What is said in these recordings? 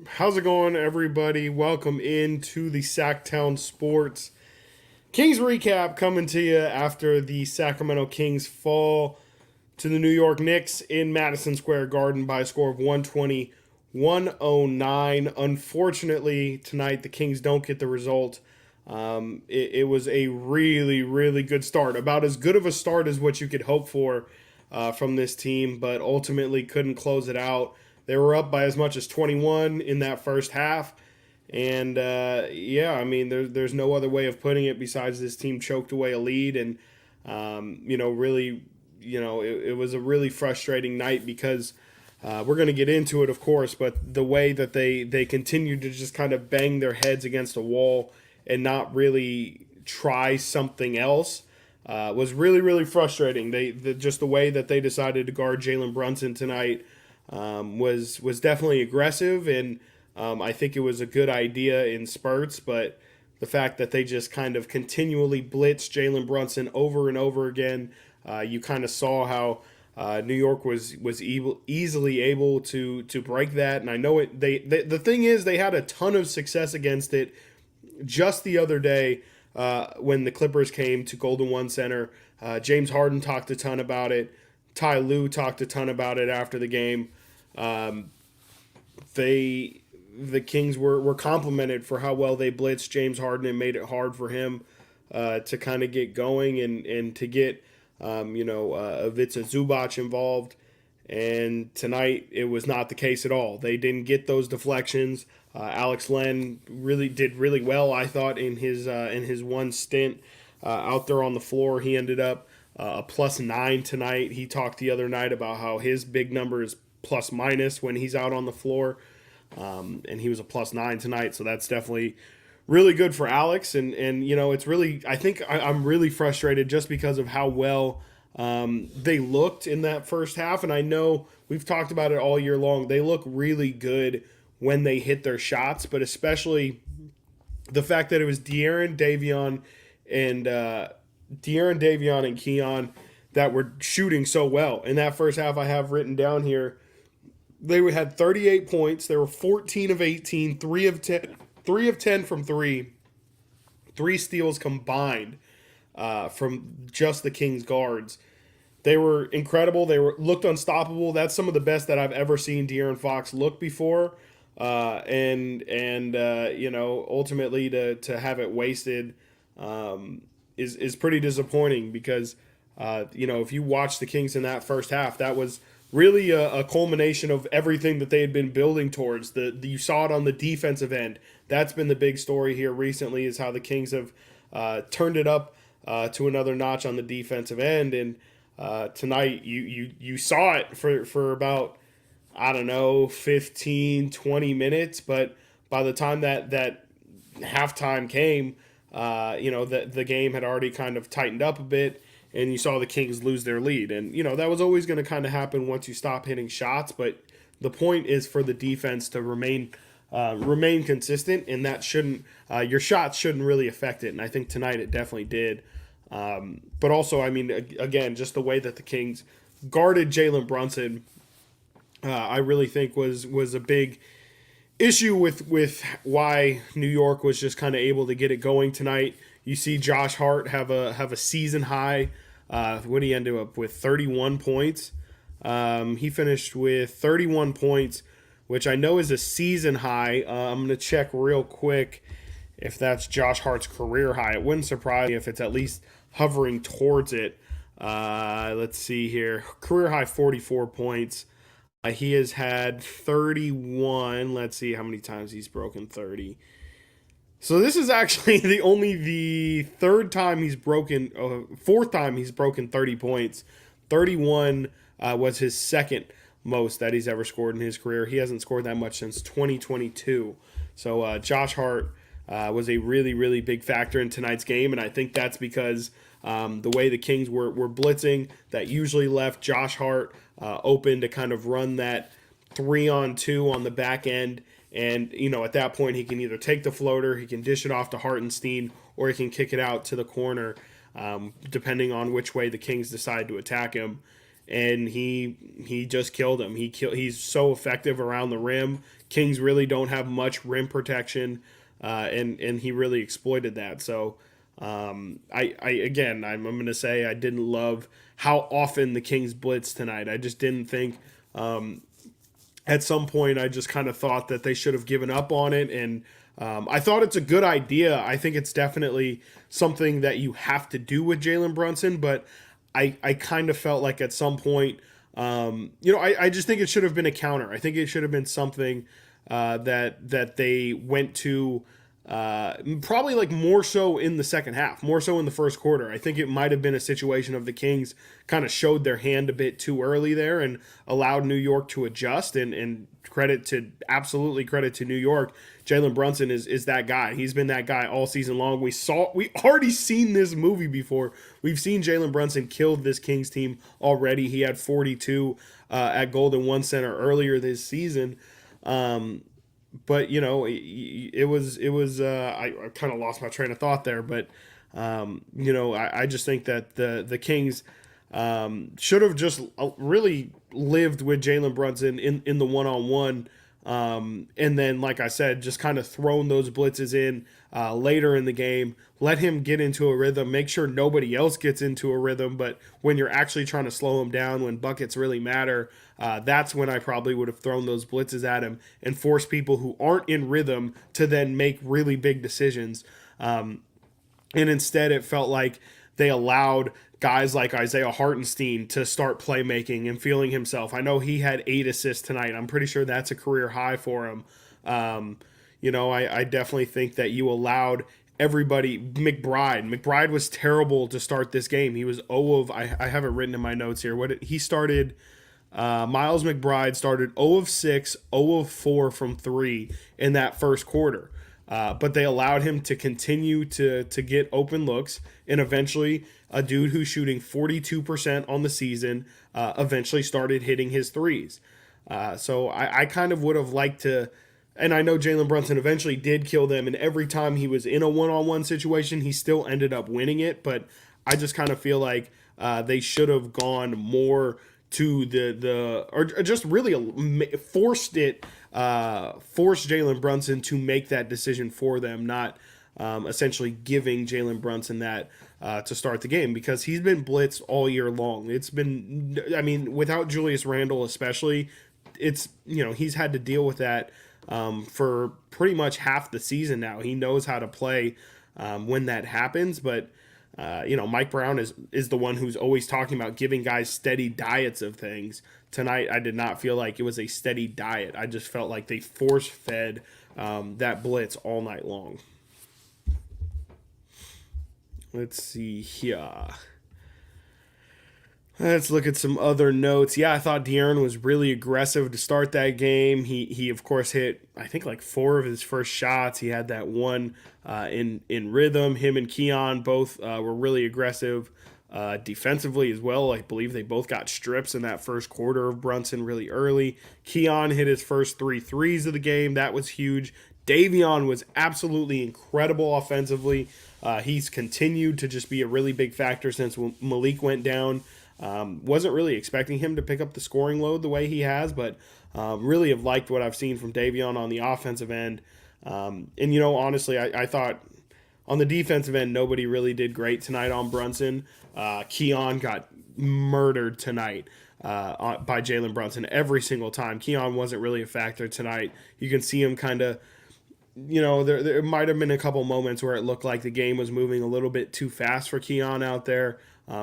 How's it going, everybody? Welcome into the Sactown Sports Kings recap coming to you after the Sacramento Kings fall to the New York Knicks in Madison Square Garden by a score of 120-109. Unfortunately, tonight the Kings don't get the result. It was a really, really good start. About as good of a start as what you could hope for from this team, but ultimately couldn't close it out. They were up by as much as 21 in that first half. And yeah, I mean, there's no other way of putting it besides this team choked away a lead. And, really, it was a really frustrating night because we're going to get into it, of course, but the way that they continued to just kind of bang their heads against a wall and not really try something else was really, really frustrating. Just the way that they decided to guard Jalen Brunson tonight was definitely aggressive, and I think it was a good idea in spurts. But the fact that they just kind of continually blitzed Jalen Brunson over and over again, you kind of saw how New York was easily able to break that. And I know it. The thing is, they had a ton of success against it just the other day when the Clippers came to Golden One Center. James Harden talked a ton about it. Ty Lue talked a ton about it after the game. Um, the Kings were complimented for how well they blitzed James Harden and made it hard for him to kind of get going and to get Ivica Zubac involved. And tonight it was not the case at all. They didn't get those deflections. Alex Len really did really well, I thought, in his one stint out there on the floor. He ended up a +9 tonight. He talked the other night about how his big number is plus minus when he's out on the floor, and he was a +9 tonight. So that's definitely really good for Alex. And it's really, I think I'm really frustrated just because of how well they looked in that first half. And I know we've talked about it all year long. They look really good when they hit their shots, but especially the fact that it was and Davion and Keon that were shooting so well in that first half. I have written down here they had 38 points. They were 14 of 18, 3 of 10 from three steals combined from just the Kings guards. They were incredible. They looked unstoppable. That's some of the best that I've ever seen De'Aaron Fox look before. Ultimately to have it wasted is pretty disappointing because if you watch the Kings in that first half, that was really a culmination of everything that they had been building towards. You saw it on the defensive end. That's been the big story here recently, is how the Kings have turned it up to another notch on the defensive end. And tonight you saw it for about, I don't know, 15, 20 minutes. But by the time that halftime came, the game had already kind of tightened up a bit, and you saw the Kings lose their lead. And, that was always going to kind of happen once you stop hitting shots. But the point is for the defense to remain consistent, and that shouldn't your shots shouldn't really affect it. And I think tonight it definitely did. But also, I mean, again, just the way that the Kings guarded Jalen Brunson, I really think was a big issue with why New York was just kind of able to get it going tonight. You see Josh Hart have a season high. What did he end up with? 31 points. He finished with 31 points, which I know is a season high. I'm going to check real quick if that's Josh Hart's career high. It wouldn't surprise me if it's at least hovering towards it. Let's see here. Career high 44 points. He has had 31. Let's see how many times he's broken 30. So this is actually the fourth time he's broken 30 points. 31 was his second most that he's ever scored in his career. He hasn't scored that much since 2022. So Josh Hart was a really, really big factor in tonight's game, and I think that's because the way the Kings were blitzing, that usually left Josh Hart open to kind of run that 3-on-2 on the back end. And, at that point, he can either take the floater, he can dish it off to Hartenstein, or he can kick it out to the corner, depending on which way the Kings decide to attack him. And he just killed him. He's so effective around the rim, Kings really don't have much rim protection, and he really exploited that. So I'm going to say I didn't love how often the Kings blitz tonight. I just didn't think. At some point, I just kind of thought that they should have given up on it, and I thought it's a good idea. I think it's definitely something that you have to do with Jalen Brunson, but I kind of felt like at some point, I just think it should have been a counter. I think it should have been something that they went to probably like more so in the second half, more so in the first quarter. I think it might have been a situation of the Kings kind of showed their hand a bit too early there and allowed New York to adjust. And absolutely credit to New York. Jalen Brunson is that guy. He's been that guy all season long. We already seen this movie before. We've seen Jalen Brunson kill this Kings team already. He had 42 at Golden One Center earlier this season. But it was I kind of lost my train of thought there, but I just think that the Kings should have just really lived with Jalen Brunson in the one-on-one, and then like I said, just kind of thrown those blitzes in later in the game, let him get into a rhythm, make sure nobody else gets into a rhythm, but when you're actually trying to slow him down, when buckets really matter, that's when I probably would have thrown those blitzes at him and forced people who aren't in rhythm to then make really big decisions. And instead, it felt like they allowed guys like Isaiah Hartenstein to start playmaking and feeling himself. I know he had 8 assists tonight. I'm pretty sure that's a career high for him. I definitely think that you allowed everybody. McBride was terrible to start this game. He was 0 of, I have it written in my notes here. He started, Miles McBride started 0 of 6, 0 of 4 from 3 in that first quarter. But they allowed him to continue to get open looks, and eventually a dude who's shooting 42% on the season eventually started hitting his threes. So I kind of would have liked to, and I know Jalen Brunson eventually did kill them, and every time he was in a one-on-one situation, he still ended up winning it, but I just kind of feel like they should have gone more to or just really forced Jalen Brunson to make that decision for them, not essentially giving Jalen Brunson that to start the game, because he's been blitzed all year long. It's been, without Julius Randle especially, it's, he's had to deal with that for pretty much half the season now. He knows how to play when that happens, but Mike Brown is the one who's always talking about giving guys steady diets of things. Tonight, I did not feel like it was a steady diet. I just felt like they force-fed that blitz all night long. Let's see here. Let's look at some other notes. Yeah, I thought De'Aaron was really aggressive to start that game. He of course hit, I think, like 4 of his first shots. He had that one in rhythm. Him and Keon both were really aggressive defensively as well. I believe they both got strips in that first quarter of Brunson really early. Keon hit his first 3 threes of the game. That was huge. Davion was absolutely incredible offensively. He's continued to just be a really big factor since Malik went down. Wasn't really expecting him to pick up the scoring load the way he has, but really have liked what I've seen from Davion on the offensive end. Honestly, I thought on the defensive end, nobody really did great tonight on Brunson. Keon got murdered tonight by Jalen Brunson every single time. Keon wasn't really a factor tonight. You can see him kind of, there might have been a couple moments where it looked like the game was moving a little bit too fast for Keon out there,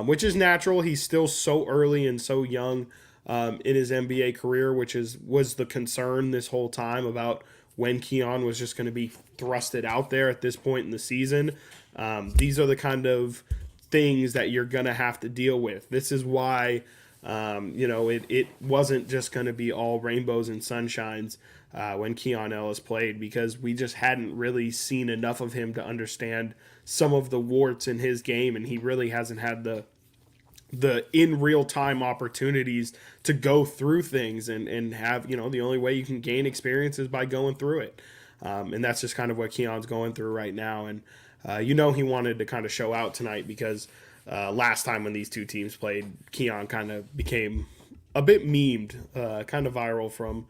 which is natural. He's still so early and so young in his NBA career, which was the concern this whole time about when Keon was just going to be thrusted out there at this point in the season. These are the kind of things that you're going to have to deal with. This is why, it wasn't just going to be all rainbows and sunshines when Keon Ellis played, because we just hadn't really seen enough of him to understand some of the warts in his game, and he really hasn't had the in real time opportunities to go through things and have, the only way you can gain experience is by going through it. And that's just kind of what Keon's going through right now. And, he wanted to kind of show out tonight because last time when these two teams played, Keon kind of became a bit memed, kind of viral from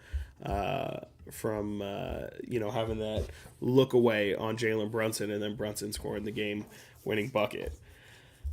having that look away on Jalen Brunson, and then Brunson scoring the game-winning bucket.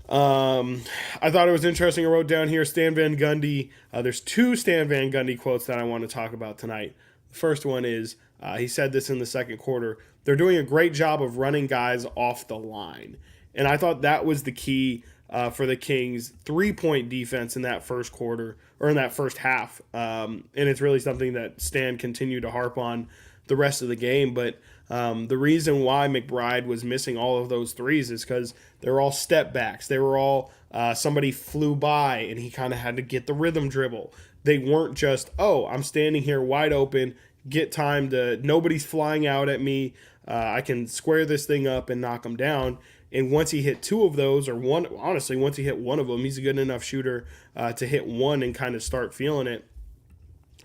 I thought it was interesting. I wrote down here Stan Van Gundy. There's two Stan Van Gundy quotes that I want to talk about tonight. The first one is he said this in the second quarter. They're doing a great job of running guys off the line. And I thought that was the key for the Kings' 3-point defense in that first quarter, or in that first half. And it's really something that Stan continued to harp on the rest of the game. But the reason why McBride was missing all of those threes is because they were all step backs. They were all somebody flew by and he kind of had to get the rhythm dribble. They weren't just, oh, I'm standing here wide open, get time to, nobody's flying out at me. I can square this thing up and knock them down. And once he hit two of those, or one, honestly, once he hit one of them, he's a good enough shooter to hit one and kind of start feeling it.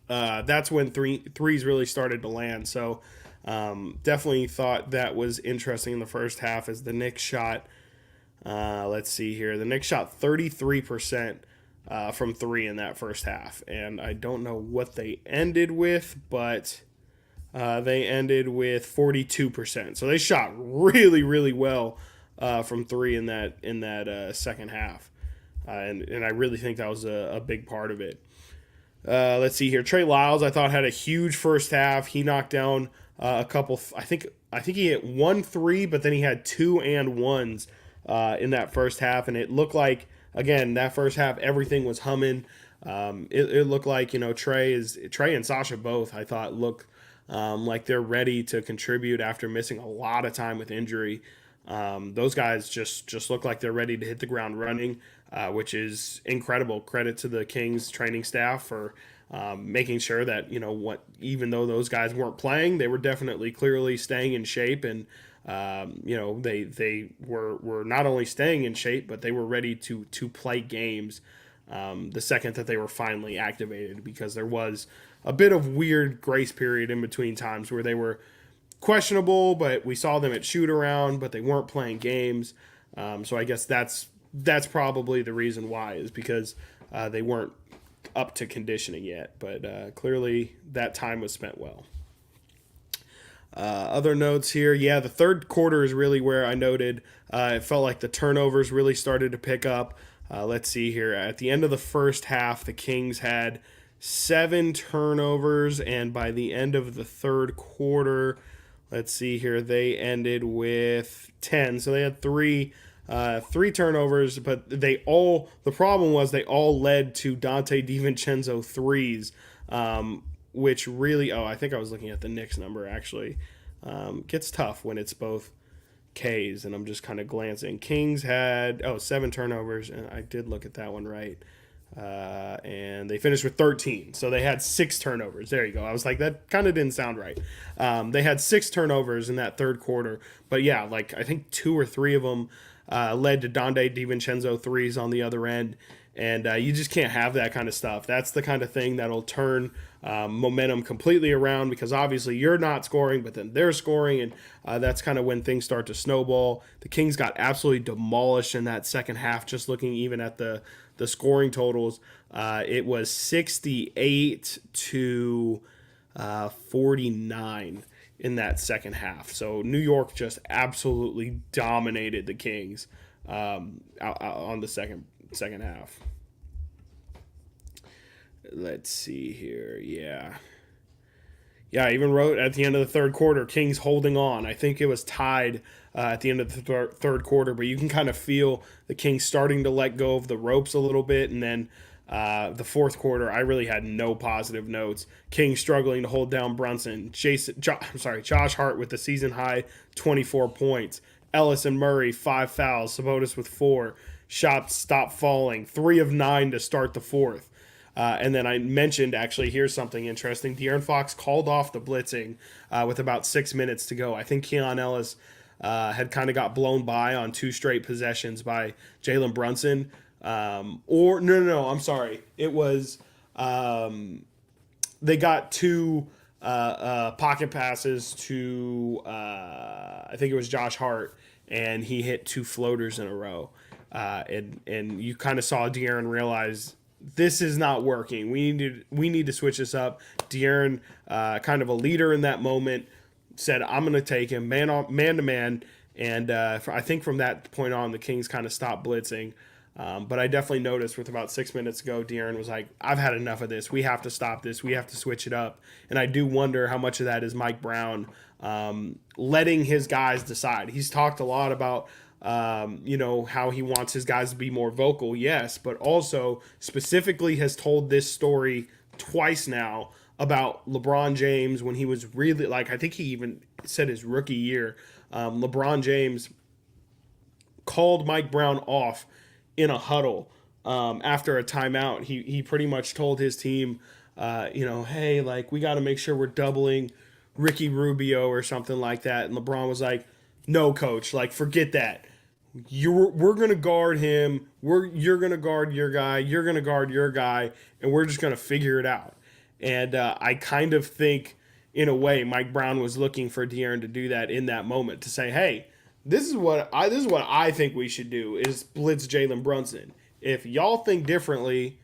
That's when threes really started to land. So definitely thought that was interesting in the first half as the Knicks shot, let's see here, the Knicks shot 33% from three in that first half. And I don't know what they ended with, but they ended with 42%. So they shot really, really well from three in that second half. And I really think that was a big part of it. Let's see here. Trey Lyles, I thought, had a huge first half. He knocked down a couple. I think he hit 1 3, but then he had 2 and 1s in that first half, and it looked like, again, that first half everything was humming. It looked like, Trey and Sasha both, I thought, look like they're ready to contribute after missing a lot of time with injury. Those guys just look like they're ready to hit the ground running, which is incredible. Credit to the Kings training staff for making sure that, even though those guys weren't playing, they were definitely clearly staying in shape. And, they were not only staying in shape, but they were ready to play games the second that they were finally activated, because there was a bit of weird grace period in between times where they were questionable, but we saw them at shoot around, but they weren't playing games. So I guess that's probably the reason why, is because they weren't up to conditioning yet. But clearly that time was spent well. Other notes here, the third quarter is really where I noted it felt like the turnovers really started to pick up. Let's see here. At the end of the first half, the Kings had 7 turnovers, and by the end of the third quarter, let's see here, they ended with 10. So they had three turnovers, but the problem was they all led to Dante DiVincenzo threes, which really, I think I was looking at the Knicks number actually. Gets tough when it's both K's, and I'm just kind of glancing. Kings had 7 turnovers, and I did look at that one right. And they finished with 13. So they had 6 turnovers. There you go. I was like, that kind of didn't sound right. They had 6 turnovers in that third quarter. But I think 2 or 3 of them led to Dante DiVincenzo threes on the other end. And you just can't have that kind of stuff. That's the kind of thing that'll turn momentum completely around, because obviously you're not scoring, but then they're scoring, and that's kind of when things start to snowball. The Kings got absolutely demolished in that second half, just looking even at the scoring totals. It was 68 to 49 in that second half. So New York just absolutely dominated the Kings out on the second half. Let's see here. I even wrote at the end of the third quarter, Kings holding on. I think it was tied at the end of the third quarter, but you can kind of feel the Kings starting to let go of the ropes a little bit. And then the fourth quarter, I really had no positive notes. Kings struggling to hold down Brunson. Josh Hart with the season high 24 points. Ellis and Murray, 5 fouls. Sabonis with 4. Shots stopped falling. 3 of 9 to start the fourth. And then I mentioned, actually, here's something interesting. De'Aaron Fox called off the blitzing with about 6 minutes to go. I think Keon Ellis had kind of got blown by on 2 straight possessions by Jalen Brunson. No, I'm sorry. It was they got 2 pocket passes to, I think it was Josh Hart, and he hit 2 floaters in a row. And you kind of saw De'Aaron realize this is not working. We need to switch this up. De'Aaron, kind of a leader in that moment, said, I'm going to take him man to man. And I think from that point on, the Kings kind of stopped blitzing. But I definitely noticed with about 6 minutes ago, De'Aaron was like, I've had enough of this. We have to stop this. We have to switch it up. And I do wonder how much of that is Mike Brown letting his guys decide. He's talked a lot about how he wants his guys to be more vocal, yes, but also specifically has told this story twice now about LeBron James when he was really, like, I think he even said his rookie year. LeBron James called Mike Brown off in a huddle after a timeout. He pretty much told his team, hey, like, we got to make sure we're doubling Ricky Rubio or something like that. And LeBron was like, no, coach, like, forget that. We're going to guard him. You're going to guard your guy. You're going to guard your guy. And we're just going to figure it out. And I kind of think, in a way, Mike Brown was looking for De'Aaron to do that in that moment, to say, hey, this is what I think we should do, is blitz Jalen Brunson. If y'all think differently,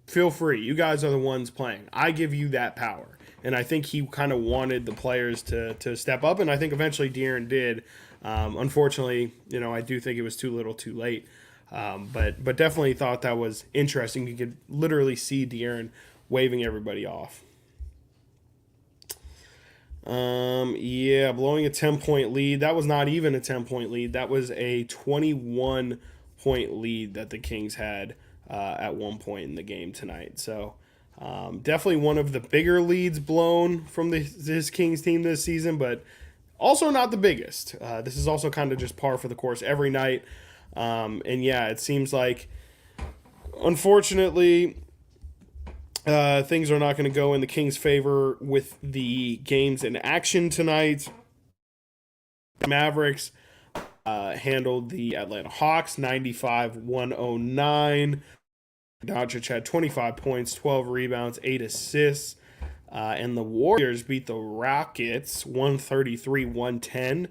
feel free. You guys are the ones playing. I give you that power. And I think he kind of wanted the players to step up, and I think eventually De'Aaron did. Unfortunately, I do think it was too little too late. But definitely thought that was interesting. You could literally see De'Aaron waving everybody off. Blowing a 10-point lead. That was not even a 10-point lead. That was a 21-point lead that the Kings had at one point in the game tonight. So definitely one of the bigger leads blown from this Kings team this season, but also not the biggest. This is also kind of just par for the course every night. It seems like, unfortunately, things are not going to go in the Kings' favor with the games in action tonight. Mavericks handled the Atlanta Hawks 95-109. Doncic had 25 points, 12 rebounds, 8 assists. And the Warriors beat the Rockets 133-110.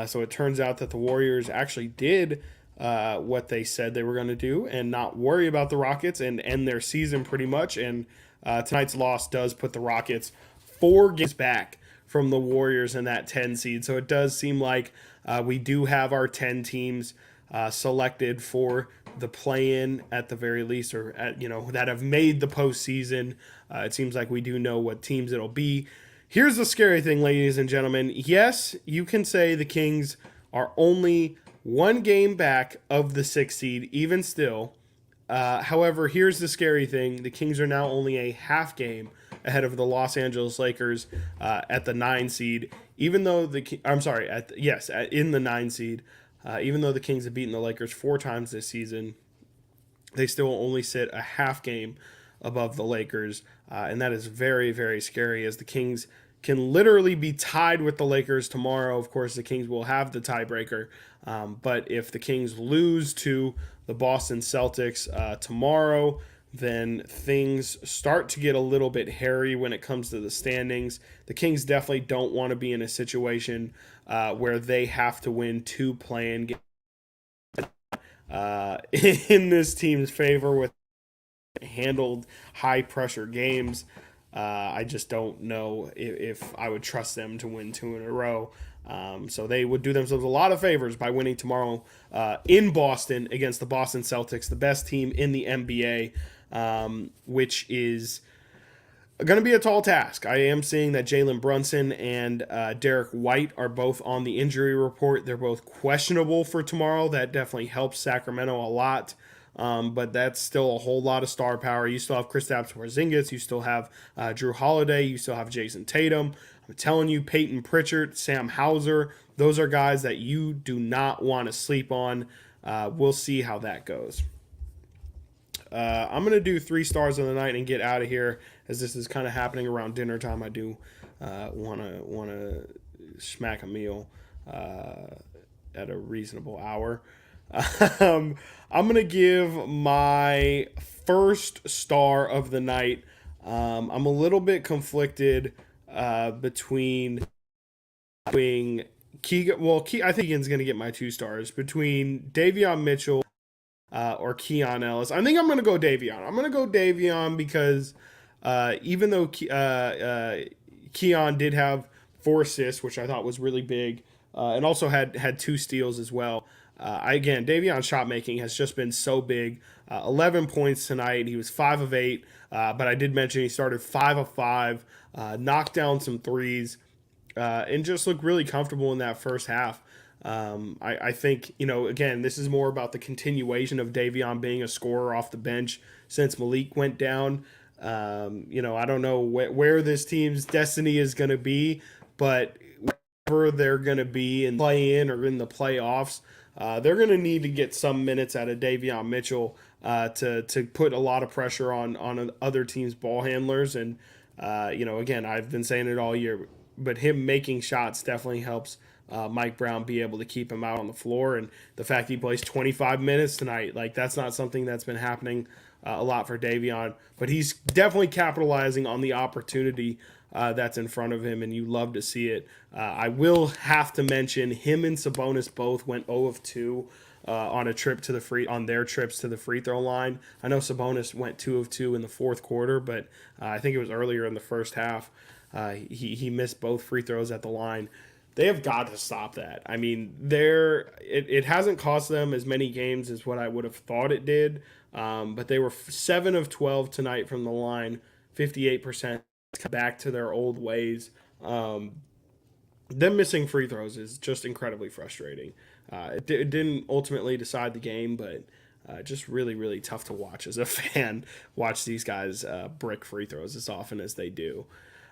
So it turns out that the Warriors actually did what they said they were going to do and not worry about the Rockets and end their season pretty much. And tonight's loss does put the Rockets 4 games back from the Warriors in that 10 seed. So it does seem like we do have our 10 teams selected for the play-in at the very least, or that have made the postseason. It seems like we do know what teams it'll be. Here's the scary thing, ladies and gentlemen. Yes, you can say the Kings are only 1 game back of the 6th seed, even still. However, here's the scary thing. The Kings are now only a half game ahead of the Los Angeles Lakers at the 9 seed, even though in the 9 seed. Even though the Kings have beaten the Lakers 4 times this season, they still only sit a half game above the Lakers. And that is very, very scary, as the Kings can literally be tied with the Lakers tomorrow. Of course, the Kings will have the tiebreaker. But if the Kings lose to the Boston Celtics tomorrow, then things start to get a little bit hairy when it comes to the standings. The Kings definitely don't want to be in a situation where they have to win 2 play-in games in this team's favor with handled high-pressure games. I just don't know if I would trust them to win 2 in a row. So they would do themselves a lot of favors by winning tomorrow in Boston against the Boston Celtics, the best team in the NBA, which is going to be a tall task. I am seeing that Jalen Brunson and Derek White are both on the injury report. They're both questionable for tomorrow. That definitely helps Sacramento a lot. But that's still a whole lot of star power. You still have Kristaps Porzingis. You still have Drew Holiday. You still have Jason Tatum. I'm telling you, Peyton Pritchard, Sam Hauser, those are guys that you do not want to sleep on. We'll see how that goes. I'm going to do 3 stars of the night and get out of here, as this is kind of happening around dinner time. I do want to smack a meal at a reasonable hour. I'm going to give my first star of the night. I'm a little bit conflicted between Keegan. Well, I think Keegan's going to get my 2 stars. Between Davion Mitchell or Keon Ellis. I think I'm going to go Davion. I'm going to go Davion because even though Keon did have 4 assists, which I thought was really big, and also had 2 steals as well. Again, Davion's shot making has just been so big. 11 points tonight. He was 5 of 8, but I did mention he started 5 of 5, knocked down some threes, and just looked really comfortable in that first half. I think, again, this is more about the continuation of Davion being a scorer off the bench since Malik went down. I don't know where this team's destiny is going to be, but wherever they're going to be in play-in or in the playoffs, they're going to need to get some minutes out of Davion Mitchell to put a lot of pressure on other teams' ball handlers. And, again, I've been saying it all year, but him making shots definitely helps Mike Brown be able to keep him out on the floor. And the fact he plays 25 minutes tonight, like that's not something that's been happening a lot for Davion, but he's definitely capitalizing on the opportunity that's in front of him, and you love to see it. I will have to mention him and Sabonis both went 0 of 2 on their trips to the free throw line. I know Sabonis went 2 of 2 in the fourth quarter, but I think it was earlier in the first half. He missed both free throws at the line. They have got to stop that. I mean, it hasn't cost them as many games as what I would have thought it did, but they were 7 of 12 tonight from the line, 58%, back to their old ways. Them missing free throws is just incredibly frustrating. It didn't ultimately decide the game, but just really, really tough to watch as a fan, watch these guys brick free throws as often as they do.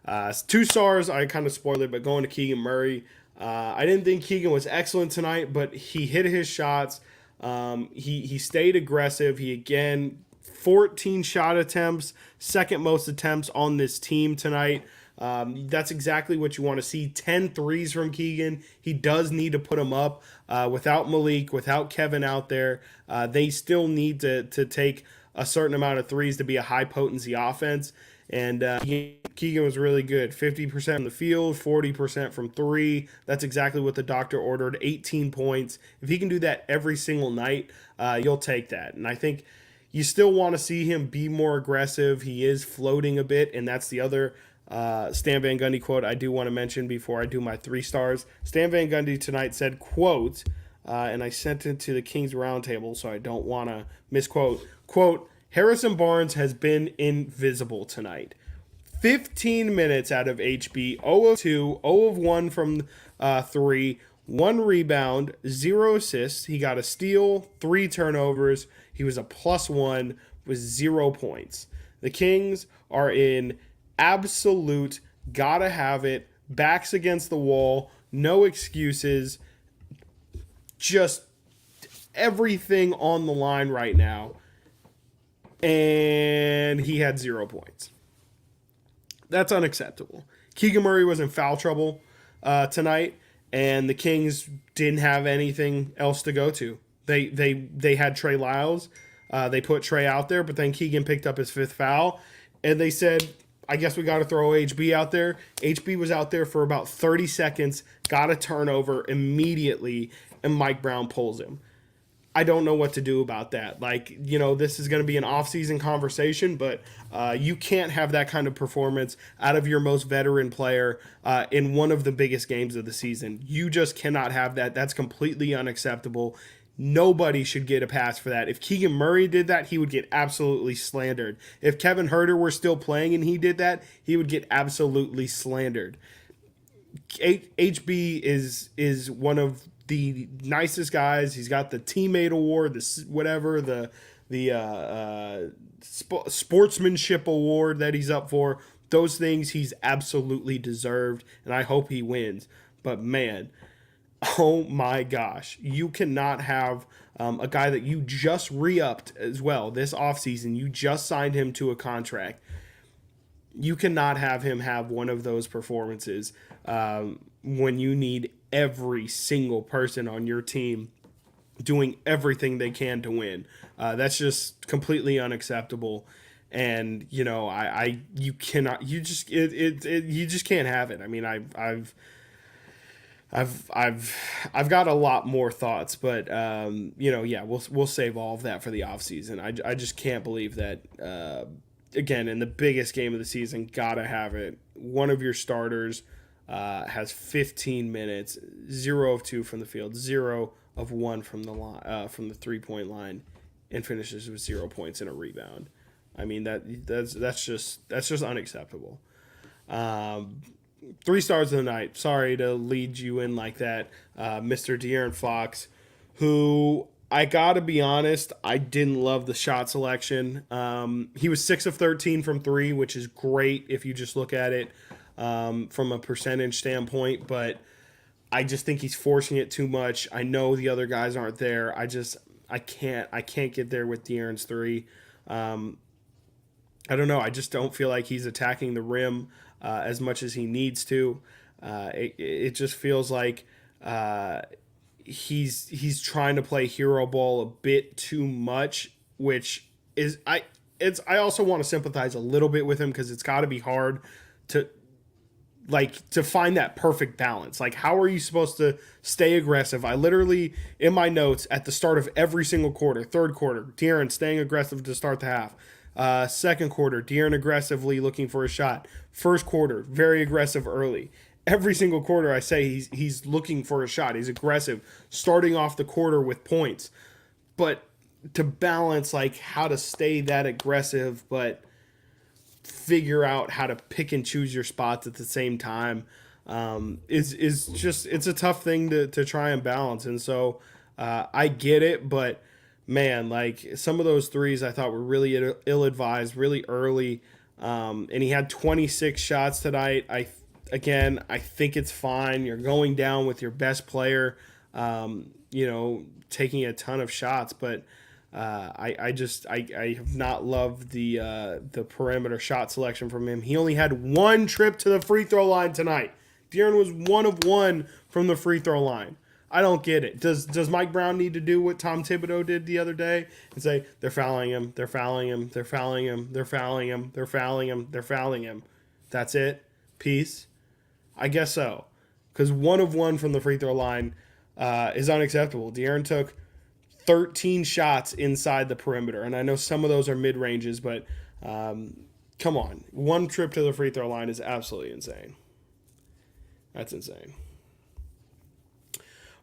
2 stars, I kind of spoiled it, but going to Keegan Murray. I didn't think Keegan was excellent tonight, but he hit his shots. He stayed aggressive. He, again, 14 shot attempts, second most attempts on this team tonight. That's exactly what you want to see. 10 threes from Keegan. He does need to put them up. Without Malik, without Kevin out there, they still need to take a certain amount of threes to be a high-potency offense. And Keegan was really good. 50% from the field, 40% from 3. That's exactly what the doctor ordered. 18 points. If he can do that every single night, you'll take that. And I think you still want to see him be more aggressive. He is floating a bit, and that's the other Stan Van Gundy quote I do want to mention before I do my 3 stars. Stan Van Gundy tonight said, quote, and I sent it to the Kings Roundtable, so I don't want to misquote, quote, Harrison Barnes has been invisible tonight. 15 minutes out of HB, 0 of 2, 0 of 1 from 3, 1 rebound, 0 assists. He got a steal, 3 turnovers. He was a +1 with 0 points. The Kings are in absolute gotta have it, backs against the wall, no excuses, just everything on the line right now. And he had 0 points. That's unacceptable. Keegan Murray was in foul trouble tonight, and the Kings didn't have anything else to go to. They had Trey Lyles. They put Trey out there, but then Keegan picked up his 5th foul, and they said, I guess we got to throw HB out there. HB was out there for about 30 seconds, got a turnover immediately, and Mike Brown pulls him. I don't know what to do about that. This is going to be an off-season conversation, but you can't have that kind of performance out of your most veteran player in one of the biggest games of the season. You just cannot have that. That's completely unacceptable. Nobody should get a pass for that. If Keegan Murray did that, he would get absolutely slandered. If Kevin Huerter were still playing and he did that, he would get absolutely slandered. HB is one of the nicest guys. He's got the teammate award, the sportsmanship award that he's up for. Those things he's absolutely deserved, and I hope he wins. But man, oh my gosh, you cannot have a guy that you just re-upped as well this offseason. You just signed him to a contract. You cannot have him have one of those performances when you need every single person on your team doing everything they can to win. That's just completely unacceptable. And you just can't have it. I mean, I've got a lot more thoughts, but yeah, we'll save all of that for the offseason. I just can't believe that again, in the biggest game of the season, gotta have it. One of your starters has 15 minutes, 0 of 2 from the field, 0 of 1 from the line, from the 3-point line, and finishes with 0 points and a rebound. I mean that's just unacceptable. Um, 3 stars of the night. Sorry to lead you in like that, Mr. De'Aaron Fox, who I gotta be honest, I didn't love the shot selection. He was 6 of 13 from three, which is great if you just look at it from a percentage standpoint, but I just think he's forcing it too much. I know the other guys aren't there. I can't get there with De'Aaron's three. Um, I don't know. I just don't feel like he's attacking the rim as much as he needs to. It just feels like he's trying to play hero ball a bit too much, which is I also want to sympathize a little bit with him because it's got to be hard to to find that perfect balance. Like, how are you supposed to stay aggressive? I literally, in my notes, at the start of every single quarter, third quarter, De'Aaron staying aggressive to start the half. Second quarter, De'Aaron aggressively looking for a shot. First quarter, very aggressive early. Every single quarter, I say he's looking for a shot. He's aggressive, starting off the quarter with points. But to balance, like, how to stay that aggressive, but figure out how to pick and choose your spots at the same time is just, it's a tough thing to try and balance. And so I get it, but man, like, some of those threes I thought were really ill-advised, really early. And he had 26 shots tonight. I think it's fine. You're going down with your best player, taking a ton of shots, but I have not loved the perimeter shot selection from him. He only had one trip to the free throw line tonight. De'Aaron was 1 of 1 from the free throw line. I don't get it. Does Mike Brown need to do what Tom Thibodeau did the other day and say they're fouling him, they're fouling him, they're fouling him, they're fouling him, they're fouling him, they're fouling him? That's it. Peace. I guess so, because 1 of 1 from the free throw line is unacceptable. De'Aaron took 13 shots inside the perimeter, and I know some of those are mid ranges, but come on, 1 trip to the free throw line is absolutely insane. That's insane.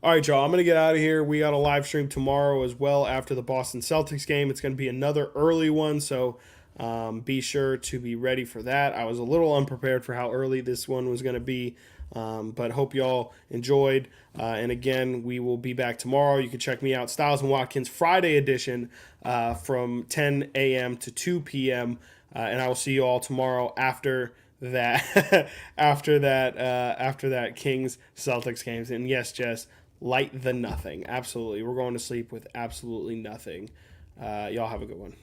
All right, y'all, I'm going to get out of here. We got a live stream tomorrow as well after the Boston Celtics game. It's going to be another early one, so be sure to be ready for that. I was a little unprepared for how early this one was going to be, but hope y'all enjoyed. And again, we will be back tomorrow. You can check me out, Styles and Watkins Friday edition from 10 a.m. to 2 p.m. And I will see you all tomorrow after that after that Kings Celtics games. And yes, Jess, light the nothing. Absolutely. We're going to sleep with absolutely nothing. Y'all have a good one.